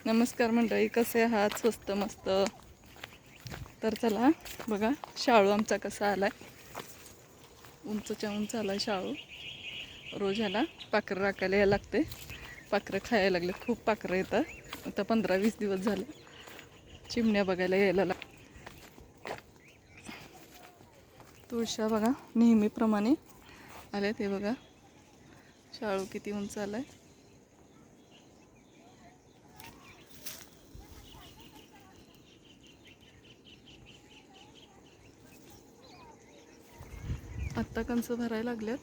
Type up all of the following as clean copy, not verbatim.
नमस्कार मंडळी, कसे आहात? स्वस्त मस्त. तर चला बघा, शाळू आमचा कसा आलाय. उंचच्या उंच आलाय शाळू. रोज ह्याला पाखरं राखायला यायला लागते. पाखरं खायला लागले, खूप पाखरं येतात. आता 15-20 दिवस झाले चिमण्या बघायला यायला तुळशा बघा नेहमीप्रमाणे आल्या. ते बघा शाळू किती उंच आलाय. आत्ता कंस भरायला लागल्यात,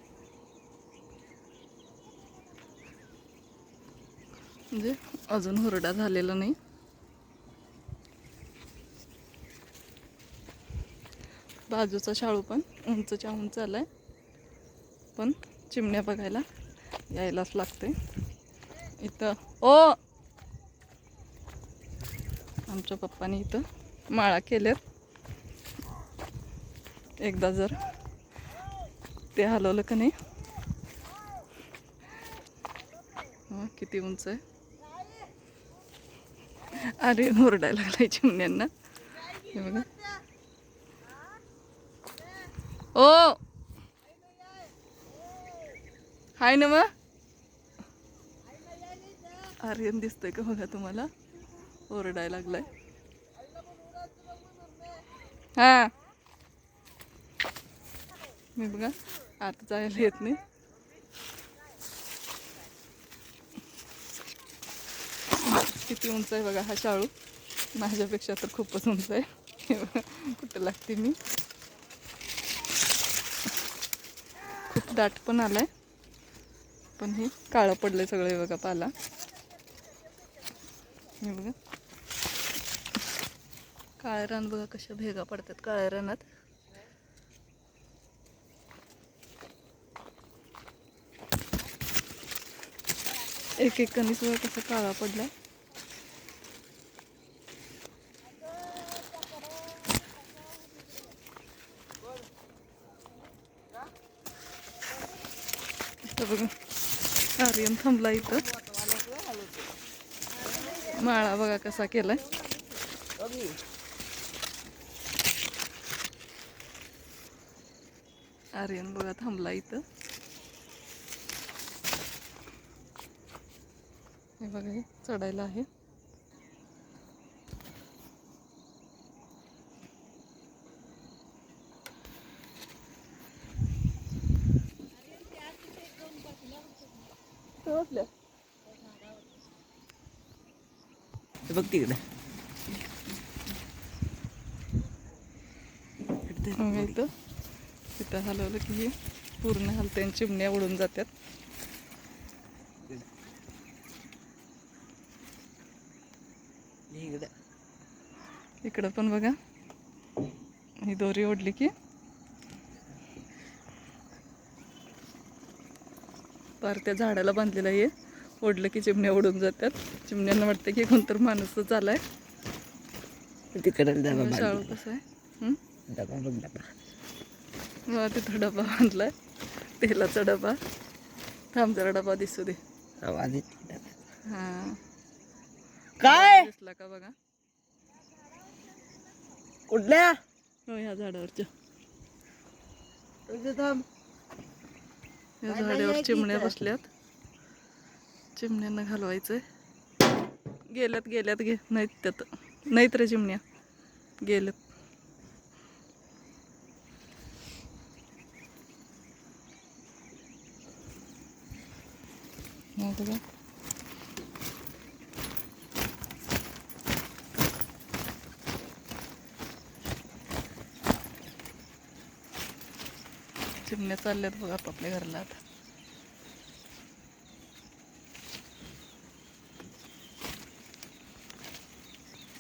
म्हणजे अजून हुरडा झालेला नाही. बाजूचा शाळू पण उंचच्या उंच आलाय, पण चिमण्या बघायला यायलाच लागते. इथं आमच्या पप्पानी इथं माळा केल्यात. एकदा जर ते हलवलं का नाही, किती उंच आहे. अरे ओरडायला लागलाय चिमण्यांना. हे बघा. ओ हाय ना मग. आर्यन दिसतोय का बघा तुम्हाला, ओरडायला लागलाय. हा मी बघा आता जायला येत नाही. किती उंच आहे बघा हा शाळू. माझ्यापेक्षा तर खूपच उंच आहे. कुठं लागते मी. खूप दाट पण आलाय, पण हे काळं पडलंय सगळं बघा पाला. हे बघा काळ्या रान बघा कशा भेगा पडतात काळ्या रानात. एक एक कणीस बघा कसा काळा पडलाय. इथं बघा आर्यन थांबला इथं. माळा बघा कसा केलाय. आर्यन बघा थांबला इथं. हे बघा हे चढायला आहे. बघ तिकडे इथं तिथं हलवलं की हे पूर्ण हलते आणि चिमण्या उडून जातात. इकडं पण बघा ही दोरी ओढली की पार त्या झाडाला बांधलेलं हे ओढलं की चिमण्या उडून जातात. चिमण्यांना वाटतं की कोणतर माणूसच आलाय. तिकडे डबा शाळू बांधला. कसं आहे. डबा बघ डबा. तिथं डबा बांधलाय, तेलाचा डबा. थांब जरा डबा दिसू दे. आवाज येते डब्याचा. हा काय दिसला का बघा. कुठल्या हो ह्या झाडावरच्या. थांब. या झाडावर चिमण्या बसल्यात. चिमण्यांना घालवायचंय. गेल्यात गेल्यात नाहीत त्यात, नाहीत रे चिमण्या गेल्यात. बघा चिमण्या चालल्यात बघा आपापल्या घरला आता.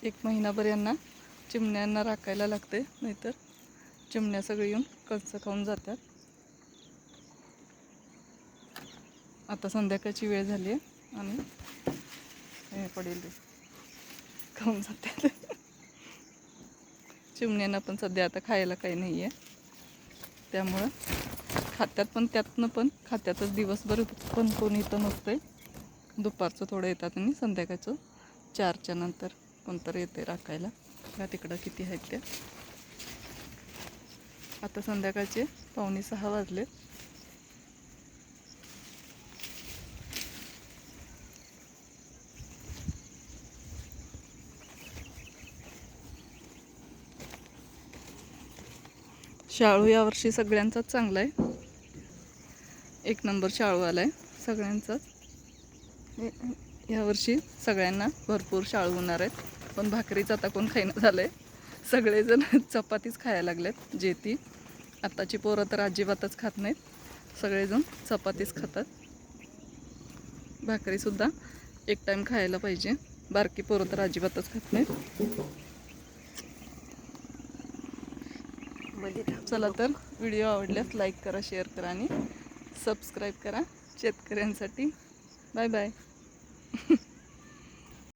एक महिनाभर यांना चिमण्यांना राखायला लागते, नाहीतर चिमण्या सगळे येऊन कंस खाऊन जातात. आता संध्याकाळची वेळ झाली आहे आणि हे पडेल ते खाऊन जातात. चिमण्यांना पण सध्या आता खायला काही नाही आहे, त्यामुळं खात्यात पण त्यातनं पण खात्यातच दिवसभर पण कोणी इथं नसतंय. दुपारचं थोडं येतात आणि संध्याकाळचं 4च्या नंतर कोणतरी येते राखायला. का तिकडं किती आहेत त्या. आता संध्याकाळचे 5:45 वाजले. शाळू यावर्षी सगळ्यांचाच चांगला आहे. 1 नंबर शाळू आला आहे सगळ्यांचाच. यावर्षी सगळ्यांना भरपूर शाळू होणार आहेत. पण भाकरीच आता कोण खाईना झालं आहे. सगळेजण चपातीच खायला लागलेत. जे ती आत्ताची पोरं तर अजिबातच खात नाहीत. सगळेजण चपातीच खातात. भाकरीसुद्धा एक टाईम खायला पाहिजे. बारकी पोरं तर अजिबातच खात नाहीत. चला तर व्हिडिओ आवडल्यास लाईक करा, शेअर करा आणि सबस्क्राईब करा शेतकऱ्यांसाठी. Bye bye.